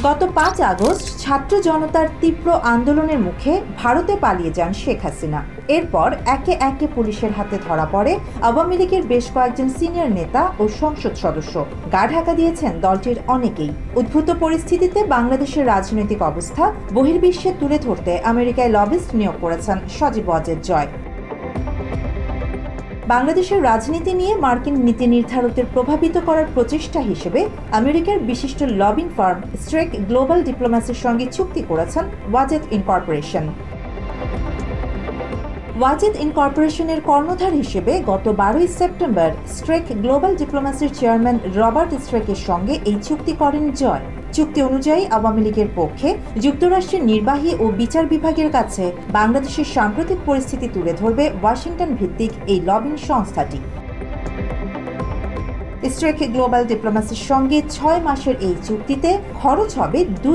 গত ৫ আগস্ট ছাত্র জনতার তীব্র আন্দোলনের মুখে ভারতে পালিয়ে যান শেখ হাসিনা। এরপর একে একে পুলিশের হাতে ধরা পড়ে আওয়ামী লীগের বেশ কয়েকজন সিনিয়র নেতা ও সংসদ সদস্য। গা ঢাকা দিয়েছেন দলটির অনেকেই। উদ্ভূত পরিস্থিতিতে বাংলাদেশের রাজনৈতিক অবস্থা বহির্বিশ্বে তুলে ধরতে আমেরিকায় লবিস্ট নিয়োগ করেছেন সজীব ওয়াজেদ জয়। বাংলাদেশের রাজনীতি নিয়ে মার্কিন নীতি নির্ধারকদের প্রভাবিত করার প্রচেষ্টা হিসেবে আমেরিকার বিশিষ্ট লবিং ফার্ম স্ট্রেক গ্লোবাল ডিপ্লোম্যাসির সঙ্গে চুক্তি করেছেন ওয়াজেদ ইনকর্পোরেশন। ওয়াজেদ ইনকর্পোরেশনের কর্ণধার হিসেবে গত 12 সেপ্টেম্বর স্ট্রেক গ্লোবাল ডিপ্লোম্যাসির চেয়ারম্যান রবার্ট স্ট্রেকের সঙ্গে এই চুক্তি করেন জয়। চুক্তি অনুযায়ী আওয়ামী লীগের পক্ষে যুক্তরাষ্ট্রের নির্বাহী ও বিচার বিভাগের কাছে বাংলাদেশের সাম্প্রতিক পরিস্থিতি তুলে ধরবে ওয়াশিংটন ভিত্তিক এই লবিং সংস্থাটি। স্ট্রেক গ্লোবাল ডিপ্লোম্যাসির সঙ্গে 6 মাসের এই চুক্তিতে খরচ হবে $2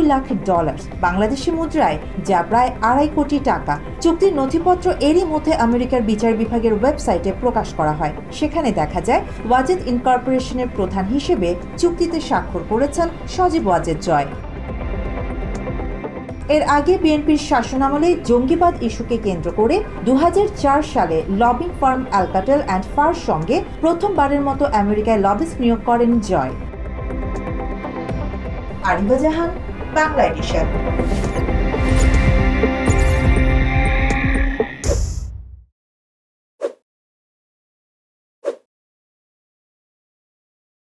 লাখ, বাংলাদেশি মুদ্রায় যা প্রায় 2.5 কোটি টাকা। চুক্তির নথিপত্র এরই মধ্যে আমেরিকার বিচার বিভাগের ওয়েবসাইটে প্রকাশ করা হয়। সেখানে দেখা যায় ওয়াজেদ ইনকর্পোরেশনের প্রধান হিসেবে চুক্তিতে স্বাক্ষর করেছেন সজীব ওয়াজেদ জয়। এর আগে বিএনপির শাসনামলে জঙ্গিবাদ ইস্যুকে কেন্দ্র করে 2004 সালে লবিং ফার্ম অ্যালকাটেল অ্যান্ড ফার সঙ্গে প্রথমবারের মতো আমেরিকায় লবিস্ট নিয়োগ করেন জয়। আরিফা জাহান, বাংলা এডিশন।